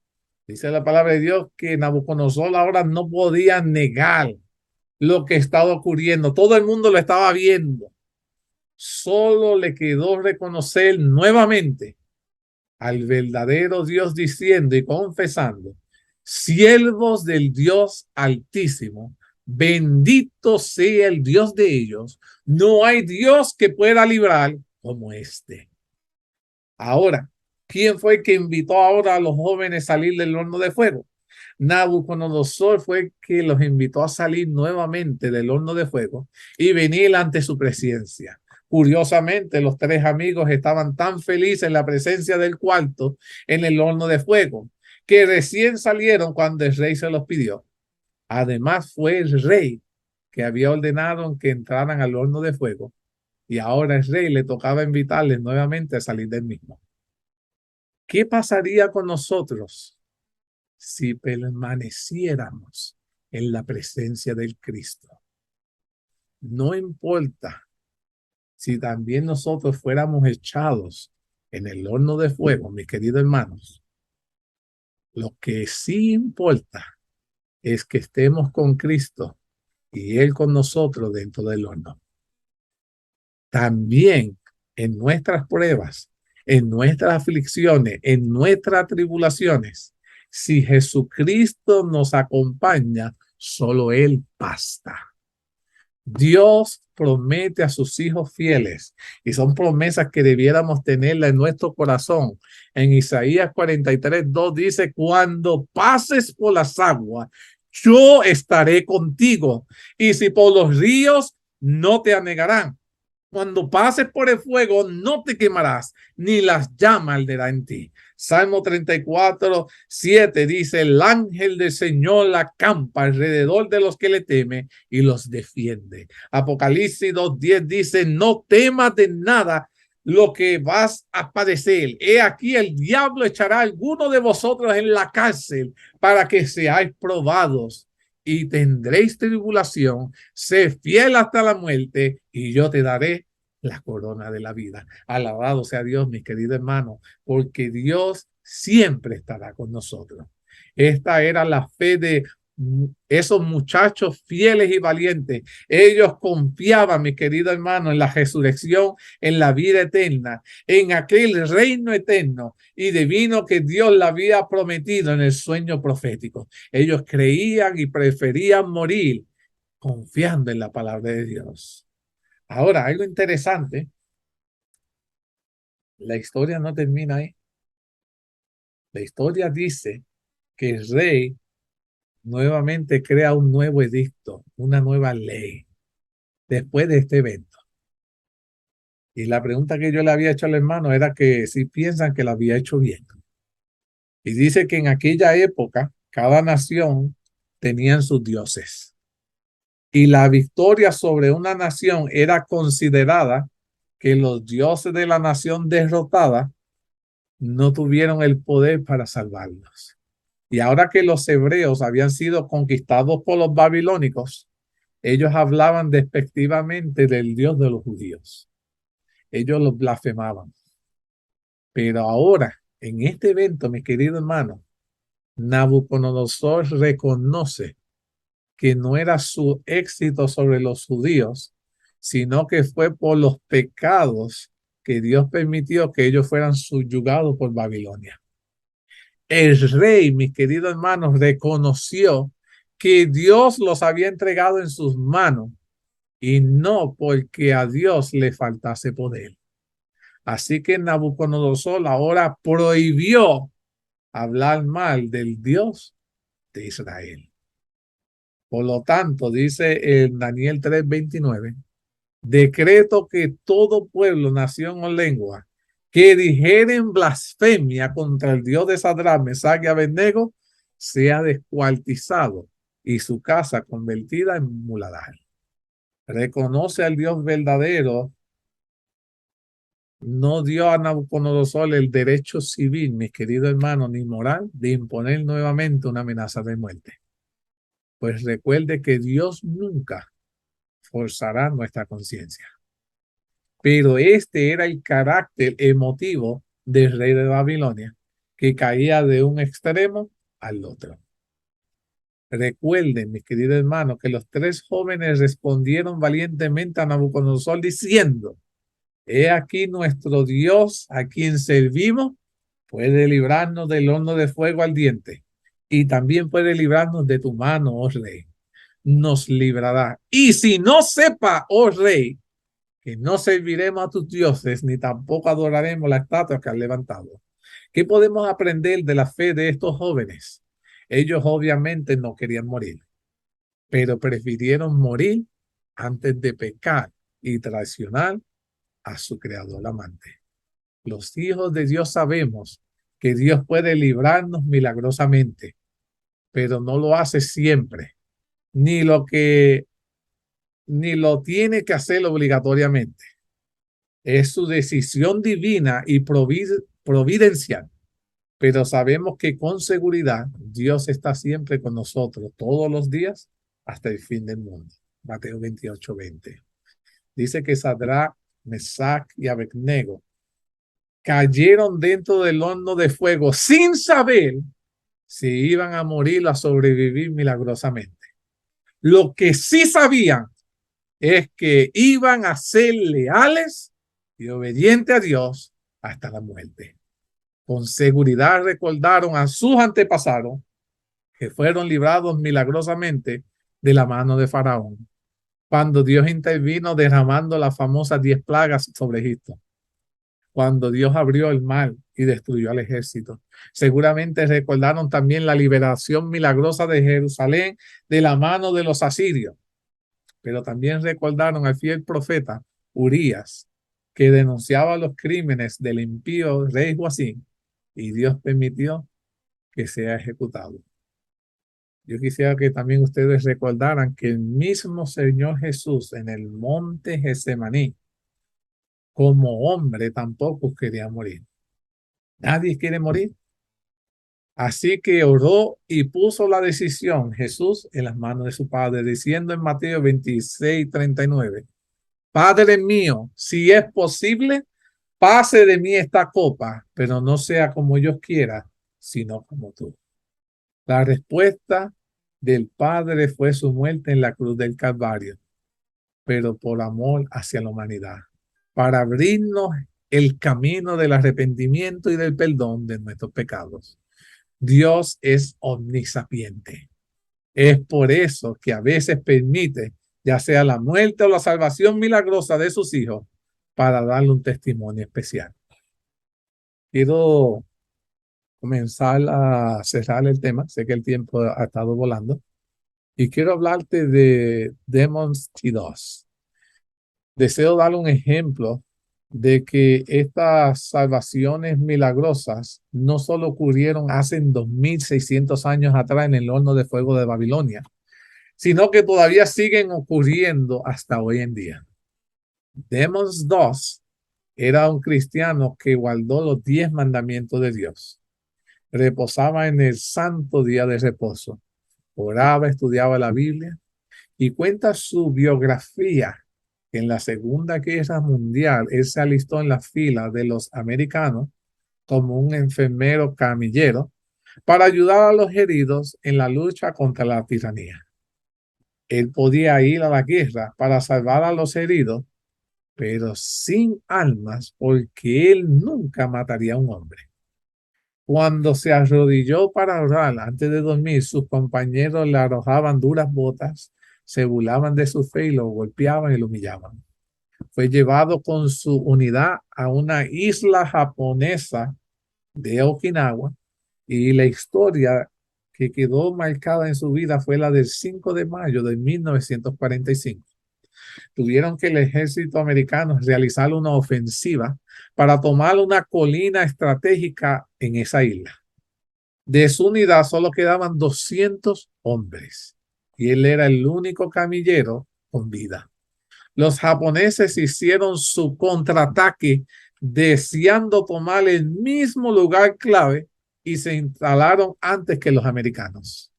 [SPEAKER 1] Dice la palabra de Dios que Nabucodonosor ahora no podía negar lo que estaba ocurriendo. Todo el mundo lo estaba viendo. Solo le quedó reconocer nuevamente al verdadero Dios, diciendo y confesando: siervos del Dios Altísimo, bendito sea el Dios de ellos, no hay Dios que pueda librar como este. Ahora, ¿quién fue el que invitó ahora a los jóvenes a salir del horno de fuego? Nabucodonosor fue el que los invitó a salir nuevamente del horno de fuego y venir ante su presencia. Curiosamente, los 3 amigos estaban tan felices en la presencia del cuarto en el horno de fuego, que recién salieron cuando el rey se los pidió. Además, fue el rey que había ordenado que entraran al horno de fuego, y ahora el rey le tocaba invitarles nuevamente a salir del mismo. ¿Qué pasaría con nosotros si permaneciéramos en la presencia del Cristo? No importa si también nosotros fuéramos echados en el horno de fuego, mis queridos hermanos. Lo que sí importa es que estemos con Cristo y Él con nosotros dentro del horno. También en nuestras pruebas, en nuestras aflicciones, en nuestras tribulaciones, si Jesucristo nos acompaña, solo Él basta. Dios promete a sus hijos fieles, y son promesas que debiéramos tenerla en nuestro corazón. En Isaías 43:2 dice: cuando pases por las aguas, yo estaré contigo, y si por los ríos, no te anegarán. Cuando pases por el fuego, no te quemarás, ni las llamas arderán en ti. Salmo 34:7 dice: el ángel del Señor acampa alrededor de los que le temen y los defiende. Apocalipsis 2:10 dice: no temas de nada lo que vas a padecer. He aquí, el diablo echará a alguno de vosotros en la cárcel para que seáis probados, y tendréis tribulación. Sé fiel hasta la muerte, y yo te daré la corona de la vida. Alabado sea Dios, mis queridos hermanos, porque Dios siempre estará con nosotros. Esta era la fe de esos muchachos fieles y valientes, ellos confiaban, mi querido hermano, en la resurrección, en la vida eterna, en aquel reino eterno y divino que Dios le había prometido en el sueño profético. Ellos creían y preferían morir confiando en la palabra de Dios. Ahora, algo interesante, la historia no termina ahí. La historia dice que el rey nuevamente crea un nuevo edicto, una nueva ley, después de este evento. Y la pregunta que yo le había hecho al hermano era que si piensan que lo había hecho bien. Y dice que en aquella época cada nación tenían sus dioses. Y la victoria sobre una nación era considerada que los dioses de la nación derrotada no tuvieron el poder para salvarlos. Y ahora que los hebreos habían sido conquistados por los babilónicos, ellos hablaban despectivamente del Dios de los judíos. Ellos los blasfemaban. Pero ahora, en este evento, mi querido hermano, Nabucodonosor reconoce que no era su éxito sobre los judíos, sino que fue por los pecados que Dios permitió que ellos fueran subyugados por Babilonia. El rey, mis queridos hermanos, reconoció que Dios los había entregado en sus manos y no porque a Dios le faltase poder. Así que Nabucodonosor ahora prohibió hablar mal del Dios de Israel. Por lo tanto, dice en Daniel 3:29, decreto que todo pueblo, nación o lengua que dijeren blasfemia contra el Dios de Sadrach, Mesach y Abednego sea descuartizado y su casa convertida en muladar. Reconoce al Dios verdadero. No dio a Nabucodonosor el derecho civil, mis queridos hermanos, ni moral, de imponer nuevamente una amenaza de muerte. Pues recuerde que Dios nunca forzará nuestra conciencia. Pero este era el carácter emotivo del rey de Babilonia, que caía de un extremo al otro. Recuerden, mis queridos hermanos, que los tres jóvenes respondieron valientemente a Nabucodonosor diciendo: he aquí nuestro Dios a quien servimos puede librarnos del horno de fuego ardiente y también puede librarnos de tu mano, oh rey. Nos librará. Y si no sepa, oh rey, que no serviremos a tus dioses ni tampoco adoraremos la estatua que has levantado. ¿Qué podemos aprender de la fe de estos jóvenes? Ellos obviamente no querían morir, pero prefirieron morir antes de pecar y traicionar a su creador amante. Los hijos de Dios sabemos que Dios puede librarnos milagrosamente, pero no lo hace siempre, ni lo tiene que hacer obligatoriamente. Es su decisión divina y providencial, pero sabemos que con seguridad Dios está siempre con nosotros todos los días hasta el fin del mundo. Mateo 28:20. Dice que Sadrach, Mesach y Abednego cayeron dentro del horno de fuego sin saber si iban a morir o a sobrevivir milagrosamente. Lo que sí sabían es que iban a ser leales y obedientes a Dios hasta la muerte. Con seguridad recordaron a sus antepasados que fueron librados milagrosamente de la mano de Faraón, cuando Dios intervino derramando las famosas 10 plagas sobre Egipto, cuando Dios abrió el mar y destruyó al ejército. Seguramente recordaron también la liberación milagrosa de Jerusalén de la mano de los asirios, pero también recordaron al fiel profeta Urías, que denunciaba los crímenes del impío rey Joacim, y Dios permitió que sea ejecutado. Yo quisiera que también ustedes recordaran que el mismo Señor Jesús en el monte Getsemaní, como hombre, tampoco quería morir. Nadie quiere morir. Así que oró y puso la decisión Jesús en las manos de su Padre, diciendo en Mateo 26:39, Padre mío, si es posible, pase de mí esta copa, pero no sea como yo quiera, sino como tú. La respuesta del Padre fue su muerte en la cruz del Calvario, pero por amor hacia la humanidad, para abrirnos el camino del arrepentimiento y del perdón de nuestros pecados. Dios es omnisapiente. Es por eso que a veces permite, ya sea la muerte o la salvación milagrosa de sus hijos, para darle un testimonio especial. Quiero comenzar a cerrar el tema. Sé que el tiempo ha estado volando. Y quiero hablarte de Demons T2. Deseo dar un ejemplo de que estas salvaciones milagrosas no solo ocurrieron hace 2600 años atrás en el horno de fuego de Babilonia, sino que todavía siguen ocurriendo hasta hoy en día. Demons 2 era un cristiano que guardó los 10 mandamientos de Dios. Reposaba en el santo día de reposo. Oraba, estudiaba la Biblia y cuenta su biografía. En la Segunda Guerra Mundial, él se alistó en la fila de los americanos como un enfermero camillero para ayudar a los heridos en la lucha contra la tiranía. Él podía ir a la guerra para salvar a los heridos, pero sin armas, porque él nunca mataría a un hombre. Cuando se arrodilló para orar antes de dormir, sus compañeros le arrojaban duras botas, se burlaban de su fe y lo golpeaban y lo humillaban. Fue llevado con su unidad a una isla japonesa de Okinawa y la historia que quedó marcada en su vida fue la del 5 de mayo de 1945. Tuvieron que el ejército americano realizar una ofensiva para tomar una colina estratégica en esa isla. De su unidad solo quedaban 200 hombres y él era el único camillero con vida. Los japoneses hicieron su contraataque deseando tomar el mismo lugar clave y se instalaron antes que los americanos.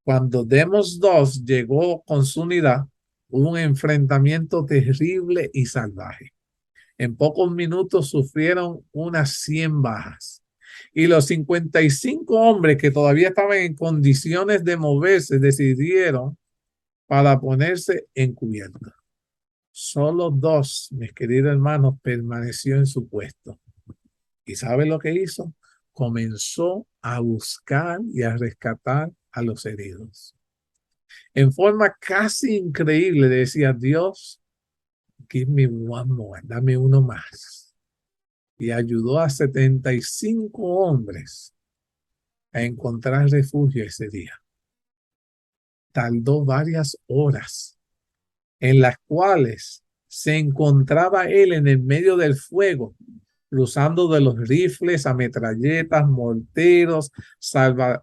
[SPEAKER 1] Cuando Demos II llegó con su unidad, hubo un enfrentamiento terrible y salvaje. En pocos minutos sufrieron unas 100 bajas. Y los 55 hombres que todavía estaban en condiciones de moverse decidieron para ponerse en cubierta. Solo 2, mis queridos hermanos, permaneció en su puesto. ¿Y sabe lo que hizo? Comenzó a buscar y a rescatar a los heridos. En forma casi increíble decía: Dios, give me one more, dame uno más. Y ayudó a 75 hombres a encontrar refugio ese día. Tardó varias horas en las cuales se encontraba él en el medio del fuego, cruzando de los rifles, ametralletas, morteros, salvas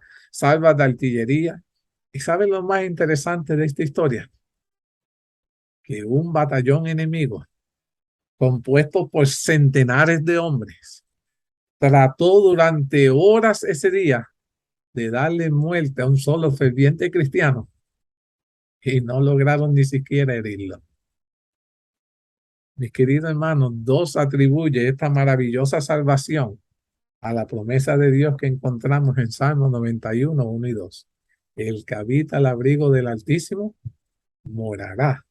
[SPEAKER 1] de artillería. ¿Y saben lo más interesante de esta historia? Que un batallón enemigo, compuesto por centenares de hombres, trató durante horas ese día de darle muerte a un solo ferviente cristiano y no lograron ni siquiera herirlo. Mis queridos hermanos, Dios atribuye esta maravillosa salvación a la promesa de Dios que encontramos en Salmo 91, 1 y 2. El que habita al abrigo del Altísimo morará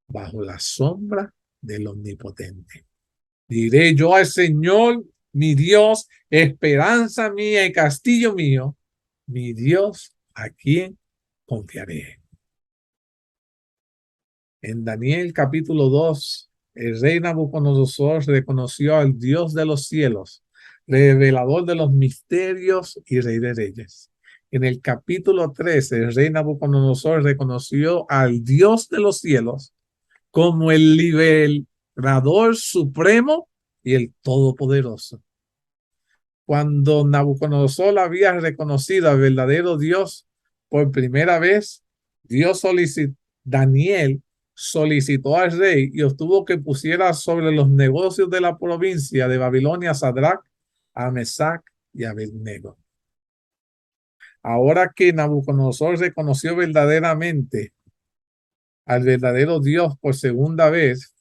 [SPEAKER 1] bajo la sombra del Omnipotente. Diré yo al Señor, mi Dios, esperanza mía y castillo mío, mi Dios, a quien confiaré. En Daniel capítulo 2, el rey Nabucodonosor reconoció al Dios de los cielos, revelador de los misterios y rey de reyes. En el capítulo 13, el rey Nabucodonosor reconoció al Dios de los cielos como el liberador supremo y el todopoderoso. Cuando Nabucodonosor había reconocido al verdadero Dios por primera vez, Daniel solicitó al rey y obtuvo que pusiera sobre los negocios de la provincia de Babilonia a Sadrach, a Mesach y a Abednego. Ahora que Nabucodonosor reconoció verdaderamente al verdadero Dios por segunda vez,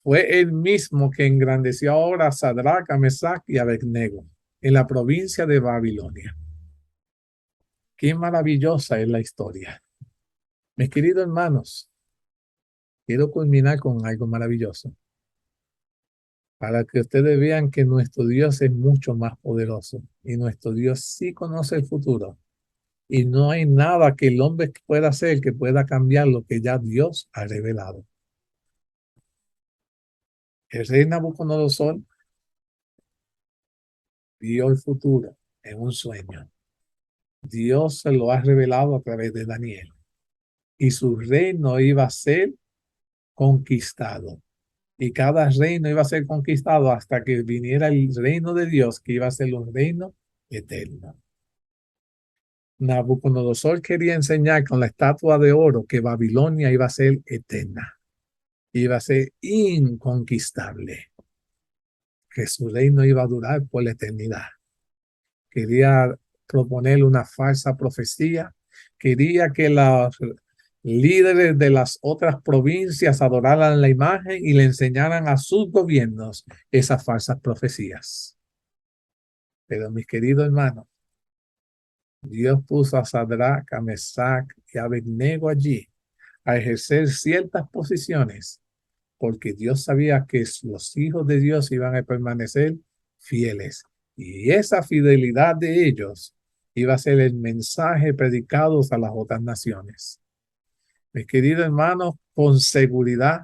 [SPEAKER 1] fue él mismo que engrandeció ahora a Sadrach, a Mesach y a Abednego en la provincia de Babilonia. Qué maravillosa es la historia. Mis queridos hermanos, quiero culminar con algo maravilloso para que ustedes vean que nuestro Dios es mucho más poderoso y nuestro Dios sí conoce el futuro. Y no hay nada que el hombre pueda hacer que pueda cambiar lo que ya Dios ha revelado. El rey Nabucodonosor vio el futuro en un sueño. Dios se lo ha revelado a través de Daniel. Y su reino iba a ser conquistado. Y cada reino iba a ser conquistado hasta que viniera el reino de Dios, que iba a ser un reino eterno. Nabucodonosor quería enseñar con la estatua de oro que Babilonia iba a ser eterna, iba a ser inconquistable, que su reino iba a durar por la eternidad. Quería proponer una falsa profecía, quería que los líderes de las otras provincias adoraran la imagen y le enseñaran a sus gobiernos esas falsas profecías. Pero mis queridos hermanos, Dios puso a Sadrach, a Mesach y a Abednego allí a ejercer ciertas posiciones, porque Dios sabía que los hijos de Dios iban a permanecer fieles. Y esa fidelidad de ellos iba a ser el mensaje predicado a las otras naciones. Mis queridos hermanos, con seguridad,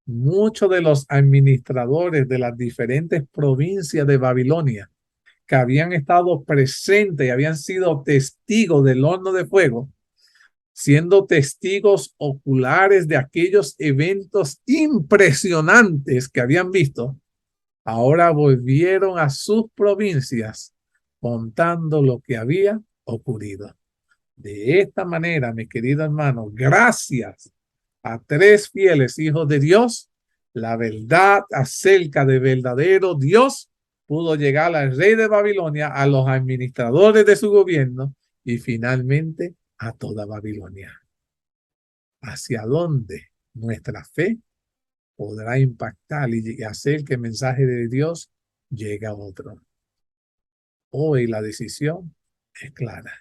[SPEAKER 1] muchos de los administradores de las diferentes provincias de Babilonia que habían estado presentes y habían sido testigos del horno de fuego, siendo testigos oculares de aquellos eventos impresionantes que habían visto, ahora volvieron a sus provincias contando lo que había ocurrido. De esta manera, mis queridos hermanos, gracias a tres fieles hijos de Dios, la verdad acerca de verdadero Dios pudo llegar al rey de Babilonia, a los administradores de su gobierno y finalmente a toda Babilonia. ¿Hacia dónde nuestra fe podrá impactar y hacer que el mensaje de Dios llegue a otro? Hoy la decisión es clara.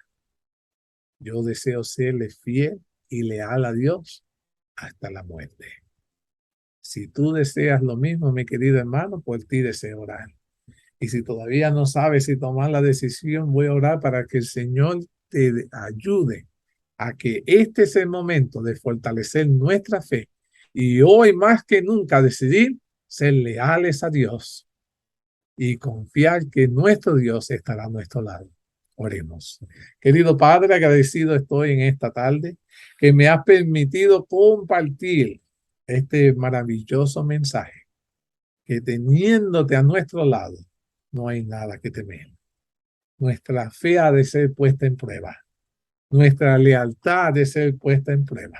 [SPEAKER 1] Yo deseo serle fiel y leal a Dios hasta la muerte. Si tú deseas lo mismo, mi querido hermano, por ti deseo orar. Y si todavía no sabes si tomar la decisión, voy a orar para que el Señor te ayude a que este es el momento de fortalecer nuestra fe y hoy más que nunca decidir ser leales a Dios y confiar que nuestro Dios estará a nuestro lado. Oremos. Querido Padre, agradecido estoy en esta tarde que me has permitido compartir este maravilloso mensaje, que teniéndote a nuestro lado, no hay nada que temer. Nuestra fe ha de ser puesta en prueba. Nuestra lealtad ha de ser puesta en prueba.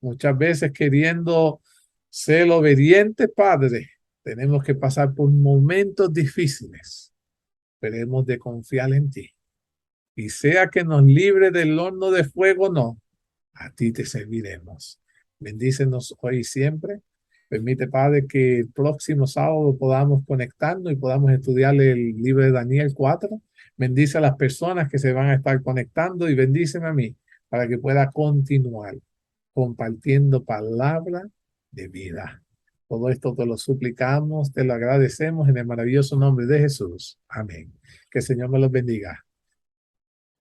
[SPEAKER 1] Muchas veces queriendo ser obediente, Padre, tenemos que pasar por momentos difíciles, pero hemos de confiar en ti. Y sea que nos libre del horno de fuego, no, a ti te serviremos. Bendícenos hoy y siempre. Permite, Padre, que el próximo sábado podamos conectarnos y podamos estudiar el libro de Daniel 4. Bendice a las personas que se van a estar conectando y bendíceme a mí para que pueda continuar compartiendo palabra de vida. Todo esto te lo suplicamos, te lo agradecemos en el maravilloso nombre de Jesús. Amén. Que el Señor me los bendiga.